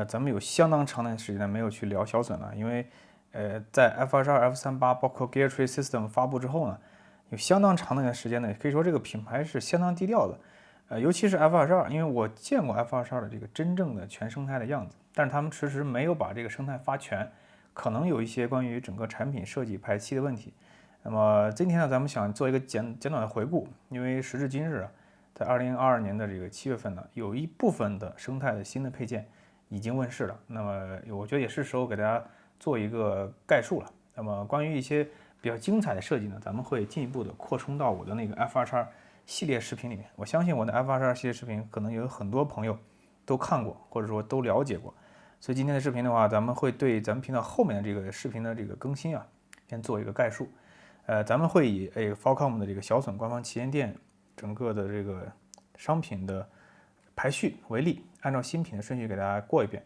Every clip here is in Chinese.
咱们有相当长的时间没有去聊小隼了，因为在 F22、F38包括 Geartree System 发布之后呢，有相当长的一段时间呢，可以说这个品牌是相当低调的。尤其是 F22，因为我见过 F22的这个真正的全生态的样子，但是他们迟迟没有把这个生态发全，可能有一些关于整个产品设计排期的问题。那么今天呢，咱们想做一个简短的回顾，因为时至今日啊，在2022年的这个7月份呢，有一部分的生态的新的配件已经问世了。那么我觉得也是时候给大家做一个概述了。那么关于一些比较精彩的设计呢，咱们会进一步的扩充到我的那个 F22系列视频里面。我相信我的 F22系列视频可能有很多朋友都看过，或者说都了解过。所以今天的视频的话，咱们会对咱们频道后面的这个视频的这个更新啊，先做一个概述。咱们会以Qualcomm 的这个小隼官方旗舰店整个的这个商品的排序为例，按照新品的顺序给大家过一遍。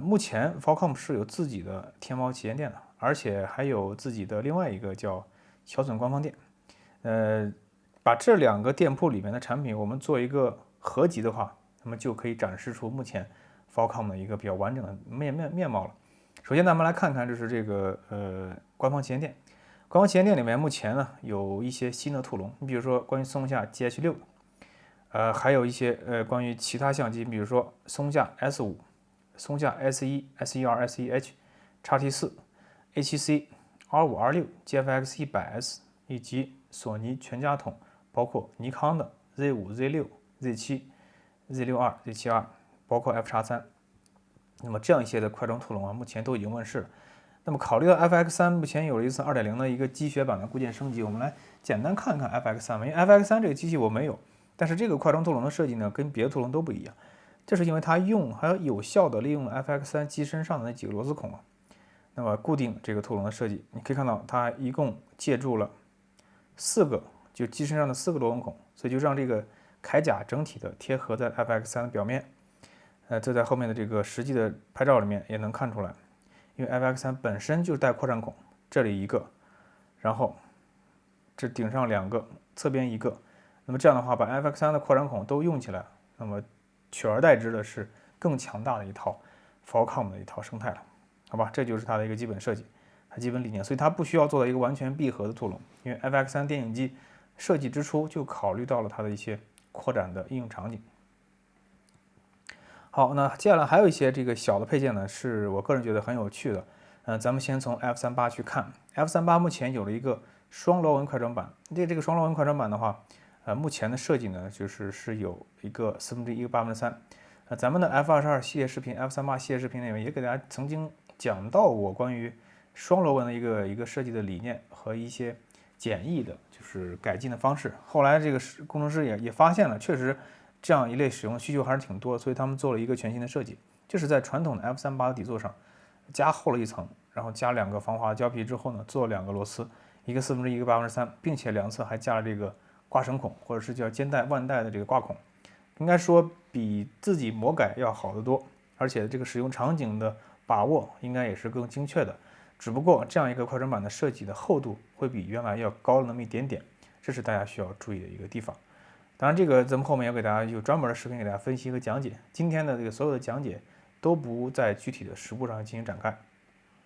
目前 Qualcomm 是有自己的天猫旗舰店的，而且还有自己的另外一个叫小隼官方店。把这两个店铺里面的产品我们做一个合集的话，那么就可以展示出目前 Qualcomm 的一个比较完整的面貌了。首先咱们来看看就是这个官方旗舰店。官方旗舰店里面目前呢有一些新的兔笼，你比如说关于松下 GH6，还有一些关于其他相机，比如说松下 S5、松下 S1、S1R、S1H、XT4、A7C、R5、R6、GFX 100S 以及索尼全家桶，包括尼康的 Z5、Z6、Z7、Z6R、Z7R， 包括 FX3。那么这样一些的快装兔笼啊，目前都已经问世了。那么考虑到 FX3 目前有了一次 2.0 的一个机血版的固件升级，我们来简单看看 FX3。因为 FX3 这个机器我没有，但是这个快装兔笼的设计呢，跟别的兔笼都不一样，这是因为它还有效的利用了 FX3 机身上的那几个螺丝孔啊，那么固定这个兔笼的设计，你可以看到它一共借助了4个，就机身上的4个螺纹孔，所以就让这个铠甲整体的贴合在 FX3 的表面。这在后面的这个实际的拍照里面也能看出来。因为 FX3 本身就带扩展孔，这里一个，然后这顶上2个，侧边1个，那么这样的话把 FX3 的扩展孔都用起来，那么取而代之的是更强大的一套 Qualcomm 的一套生态了，好吧？这就是它的一个基本设计，它基本理念，所以它不需要做到一个完全闭合的兔笼，因为 FX3 电影机设计之初就考虑到了它的一些扩展的应用场景。好，那接下来还有一些这个小的配件呢，是我个人觉得很有趣的。咱们先从 F38去看 ，F38目前有了一个双螺纹快装版。这个双螺纹快装版的话，目前的设计呢，是有一个1/4一个3/8。咱们的 F22系列视频、F38系列视频里面也给大家曾经讲到过关于双螺纹的一个设计的理念和一些简易的，就是改进的方式。后来这个工程师也发现了，确实。这样一类使用需求还是挺多，所以他们做了一个全新的设计，就是在传统的 F38的底座上加厚了一层，然后加2个防滑胶皮之后呢，做2个螺丝，一个1/4，一个3/8，并且2侧还加了这个挂绳孔，或者是叫肩带腕带的这个挂孔，应该说比自己魔改要好得多，而且这个使用场景的把握应该也是更精确的。只不过这样一个快装版的设计的厚度会比原来要高了那么一点点，这是大家需要注意的一个地方。当然，这个咱们后面要给大家有专门的视频给大家分析和讲解。今天的这个所有的讲解都不在具体的实物上进行展开。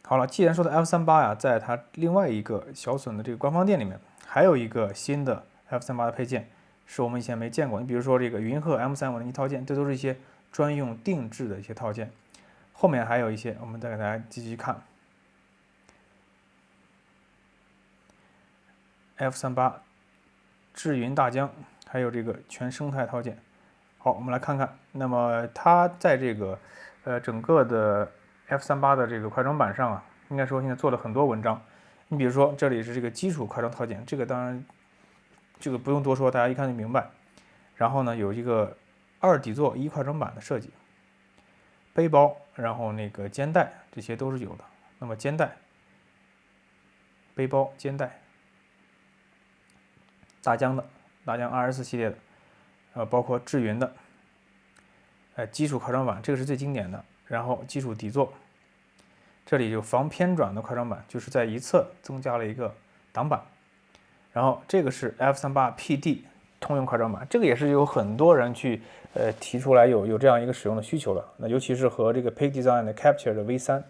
好了，既然说的 F38呀，在它另外一个小隼的这个官方店里面，还有一个新的 F38的配件，是我们以前没见过。你比如说这个云鹤 M350套件，这都是一些专用定制的一些套件。后面还有一些，我们再给大家继续看 F38智云大疆。还有这个全生态套件。好，我们来看看，那么它在这个整个的 F38的这个快装版上啊，应该说现在做了很多文章。你比如说这里是这个基础快装套件，这个当然这个不用多说，大家一看就明白。然后呢，有一个2底座1快装版的设计，背包，然后那个肩带这些都是有的。那么肩带、背包、肩带，大疆24系列的，包括智云的，基础快装版，这个是最经典的。然后基础底座，这里有防偏转的快装版，就是在一侧增加了一个挡板。然后这个是 F38 PD 通用快装版，这个也是有很多人去提出来有这样一个使用的需求了。那尤其是和这个 Peak Design 的 Capture 的 V3，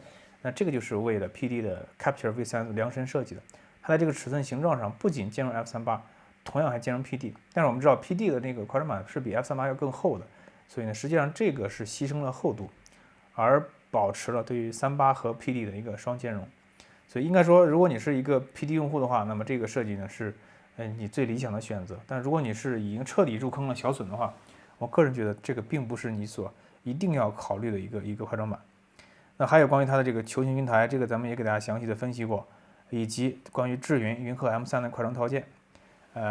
那这个就是为了 PD 的 Capture V3 量身设计的。它在这个尺寸形状上不仅兼容 F38，同样还兼容 PD。但是我们知道 PD 的那个快传板是比 F38要更厚的，所以呢，实际上这个是牺牲了厚度，而保持了对于38和 PD 的一个双兼容。所以应该说，如果你是一个 PD 用户的话，那么这个设计呢是你最理想的选择。但如果你是已经彻底入坑了小隼的话，我个人觉得这个并不是你所一定要考虑的一个快传板。那还有关于它的这个球形云台，这个咱们也给大家详细的分析过，以及关于智云云鹤 M3 的快充套件。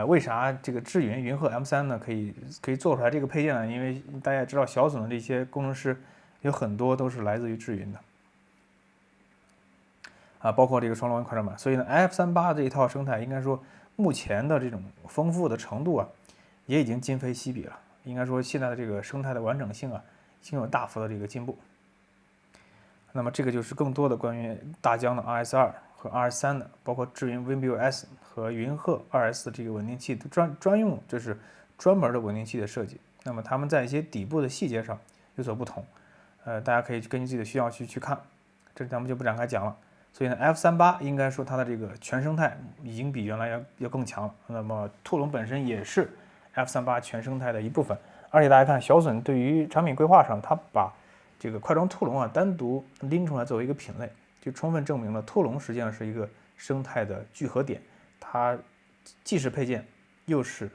为啥这个智云云鹤 M3 呢可以做出来这个配件呢？因为大家也知道，小隼的这些工程师有很多都是来自于智云的。包括这个双螺纹快传板，所以呢 ，F38 这一套生态应该说目前的这种丰富的程度也已经今非昔比了。应该说现在的这个生态的完整性已经有大幅的这个进步。那么这个就是更多的关于大疆的 RS2和 RS3的，包括智云 WinBuild S 和云鹤 2S 的这个稳定器的专用，这是专门的稳定器的设计。那么它们在一些底部的细节上有所不同，大家可以根据自己的需要去看，这咱们就不展开讲了。所以呢 ，F38 应该说它的这个全生态已经比原来要更强了。那么兔龙本身也是 F38 全生态的一部分，而且大家看小隼对于产品规划上，它把这个快装兔龙单独拎出来作为一个品类，就充分证明了兔龙实际上是一个生态的聚合点，它既是配件，又是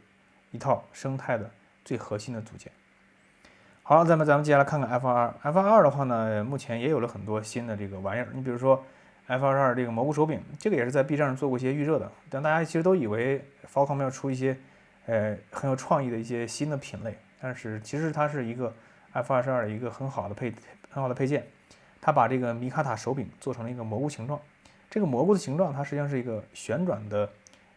一套生态的最核心的组件。好，咱们接下来看看 F22 的话呢，目前也有了很多新的这个玩意儿。你比如说 F22 这个蘑菇手柄，这个也是在 B 站上做过一些预热的，但大家其实都以为 Falcom 要出一些很有创意的一些新的品类，但是其实它是一个 F22 的一个很好的配件。它把这个米卡塔手柄做成了一个蘑菇形状，这个蘑菇的形状它实际上是一个旋转的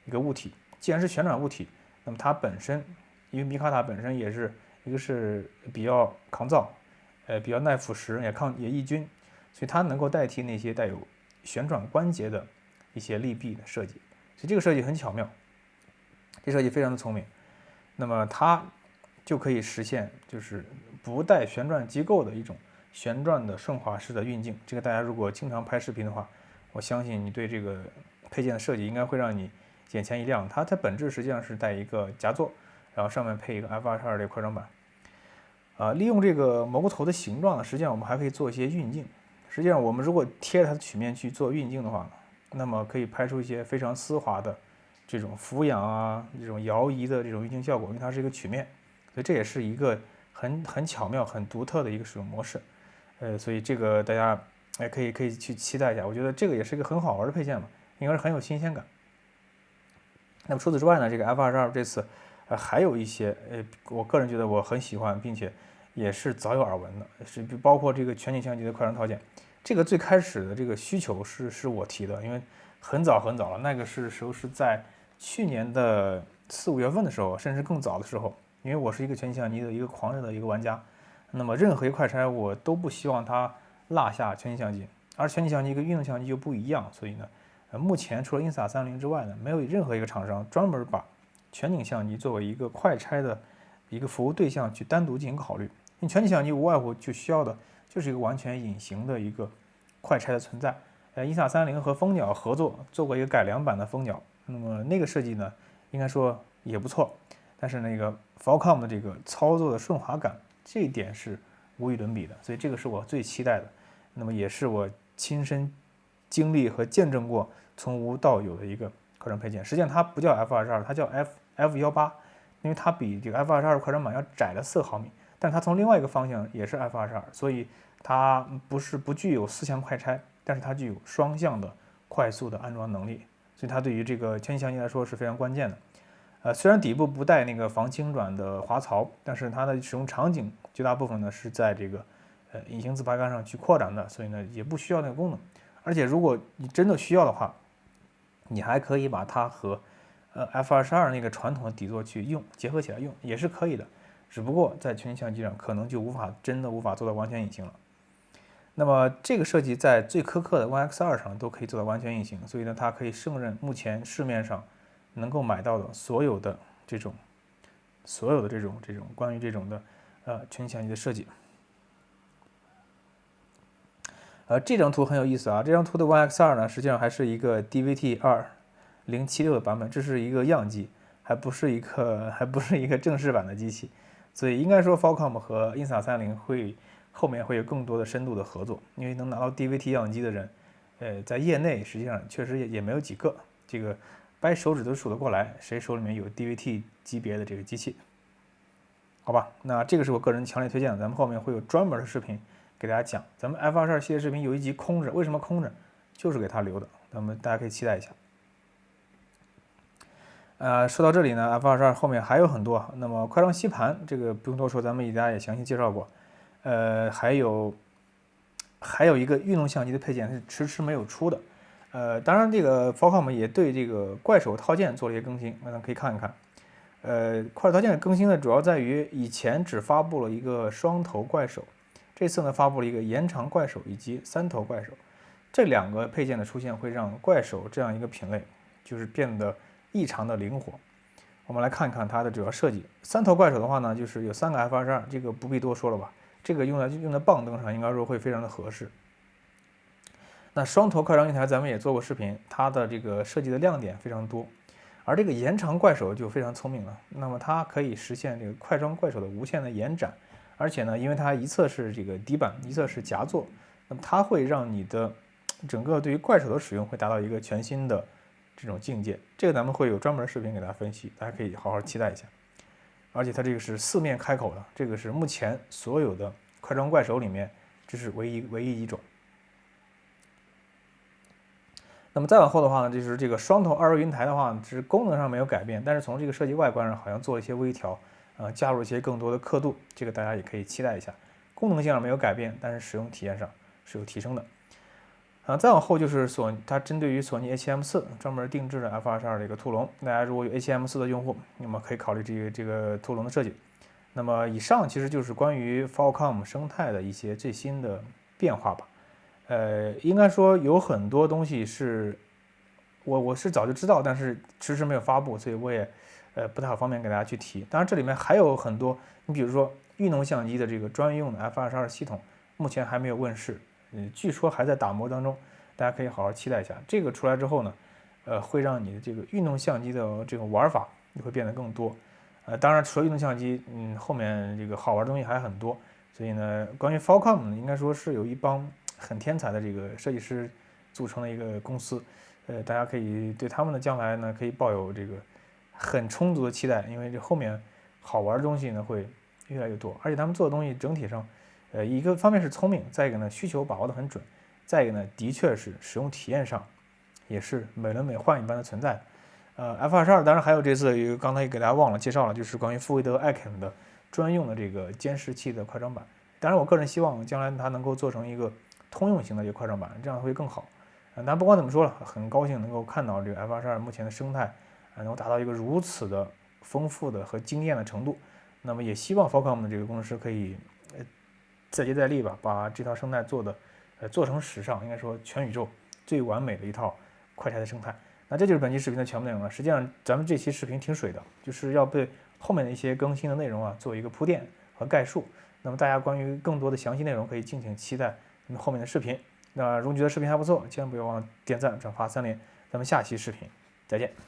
一个物体。既然是旋转物体，那么它本身，因为米卡塔本身也是一个是比较抗造，比较耐腐蚀，也抑菌，所以它能够代替那些带有旋转关节的一些利弊的设计。所以这个设计很巧妙，这设计非常的聪明。那么它就可以实现就是不带旋转机构的一种旋转的顺滑式的运镜。这个大家如果经常拍视频的话，我相信你对这个配件的设计应该会让你眼前一亮。它本质实际上是带一个夹座，然后上面配一个 F22 的快装板。利用这个蘑菇头的形状呢，实际上我们还可以做一些运镜。实际上我们如果贴它的曲面去做运镜的话，那么可以拍出一些非常丝滑的这种俯仰这种摇移的这种运镜效果，因为它是一个曲面，所以这也是一个很巧妙、很独特的一个使用模式。所以这个大家可以去期待一下，我觉得这个也是一个很好玩的配件嘛，应该是很有新鲜感。那么除此之外呢，这个 F22 这次还有一些我个人觉得我很喜欢，并且也是早有耳闻的，是包括这个全景相机的快充套件。这个最开始的这个需求是我提的，因为很早了，那个时候是在去年的4、5月份的时候，甚至更早的时候。因为我是一个全景相机的一个狂热的一个玩家，那么任何一个快拆我都不希望它落下全景相机，而全景相机跟运动相机又不一样，所以呢，目前除了 Insta30之外呢，没有任何一个厂商专门把全景相机作为一个快拆的一个服务对象去单独进行考虑。因为全景相机无外乎就需要的就是一个完全隐形的一个快拆的存在。Insta30和蜂鸟合作做过一个改良版的蜂鸟，那么那个设计呢，应该说也不错。但是那个 Falcom 的这个操作的顺滑感，这一点是无与伦比的，所以这个是我最期待的。那么也是我亲身经历和见证过从无到有的一个快装配件。实际上它不叫 F22，它叫 F18，因为它比这个 F22 快装板要窄了4毫米，但它从另外一个方向也是 F22，所以它不具有4项快拆，但是它具有双向的快速的安装能力，所以它对于这个全景相机来说是非常关键的。虽然底部不带那个防倾转的滑槽，但是它的使用场景绝大部分呢是在这个隐形自拍杆上去扩展的，所以呢也不需要那个功能。而且如果你真的需要的话，你还可以把它和F22那个传统的底座去结合起来用，也是可以的。只不过在全景相机上可能就真的无法做到完全隐形了。那么这个设计在最苛刻的 One X2 上都可以做到完全隐形，所以呢它可以胜任目前市面上能够买到的所有的这种关于这种的全景相机的设计。这张图很有意思啊，这张图的 One X2呢，实际上还是一个 DVT-2076的版本，这是一个样机，还不是一个正式版的机器，所以应该说 Falcom 和 Insta30后面会有更多的深度的合作，因为能拿到 DVT 样机的人，在业内实际上确实也没有几个，这个掰手指都数得过来，谁手里面有 DVT 级别的这个机器？好吧，那这个是我个人强烈推荐的，咱们后面会有专门的视频给大家讲。咱们 F22系列视频有一集空着，为什么空着？就是给它留的，那么大家可以期待一下。说到这里呢 ，F22后面还有很多，那么快充吸盘这个不用多说，咱们给大家也详细介绍过。还有一个运动相机的配件是迟迟没有出的。当然这个 Falcom 也对这个怪手套件做了一些更新，那咱可以看一看。快手套件的更新呢，主要在于以前只发布了一个双头怪手，这次呢发布了一个延长怪手以及三头怪手。这两个配件的出现会让怪手这样一个品类就是变得异常的灵活。我们来看看它的主要设计。三头怪手的话呢，就是有3个 F22，这个不必多说了吧？这个用在棒灯上应该说会非常的合适。那双头快充一台咱们也做过视频，它的这个设计的亮点非常多。而这个延长怪手就非常聪明了，那么它可以实现这个快装怪手的无限的延展，而且呢，因为它一侧是这个底板，一侧是夹座，那么它会让你的整个对于怪手的使用会达到一个全新的这种境界。这个咱们会有专门的视频给大家分析，大家可以好好期待一下。而且它这个是4面开口的，这个是目前所有的快装怪手里面这是唯一一种。那么再往后的话呢，就是这个双头2位云台的话，只是功能上没有改变，但是从这个设计外观上好像做了一些微调，加入一些更多的刻度，这个大家也可以期待一下。功能性上没有改变，但是使用体验上是有提升的。再往后就是它针对于索尼 A7M4 专门定制的 F22的一个兔笼，大家如果有 A7M4 的用户，那么可以考虑这个兔笼的设计。那么以上其实就是关于 Falcom 生态的一些最新的变化吧。应该说有很多东西是我是早就知道，但是迟迟没有发布，所以我也不太好方便给大家去提。当然这里面还有很多，你比如说运动相机的这个专用的 F22系统，目前还没有问世，据说还在打磨当中，大家可以好好期待一下。这个出来之后呢，会让你的这个运动相机的这种玩法也会变得更多。当然除了运动相机，后面这个好玩的东西还很多。所以呢，关于 Falcom 呢，应该说是有一帮很天才的这个设计师组成的一个公司，大家可以对他们的将来呢可以抱有这个很充足的期待，因为这后面好玩的东西呢会越来越多，而且他们做的东西整体上，一个方面是聪明，再一个呢需求把握得很准，再一个呢的确是使用体验上也是美轮美奂一般的存在。F22当然还有这次一个刚才给大家忘了介绍了，就是关于富威德 Icon 的专用的这个监视器的快装板。当然我个人希望将来它能够做成一个通用型的一个快装板，这样会更好。但不管怎么说了，很高兴能够看到这个 F22目前的生态能够达到一个如此的丰富的和惊艳的程度。那么也希望 Falcom 的这个工程师可以再接再厉吧，把这套生态做成史上应该说全宇宙最完美的一套快拆的生态。那这就是本期视频的全部内容了。实际上咱们这期视频挺水的，就是要对后面的一些更新的内容做一个铺垫和概述。那么大家关于更多的详细内容可以敬请期待后面的视频。那如果觉得视频还不错，千万不要忘了点赞、转发3连。咱们下期视频再见。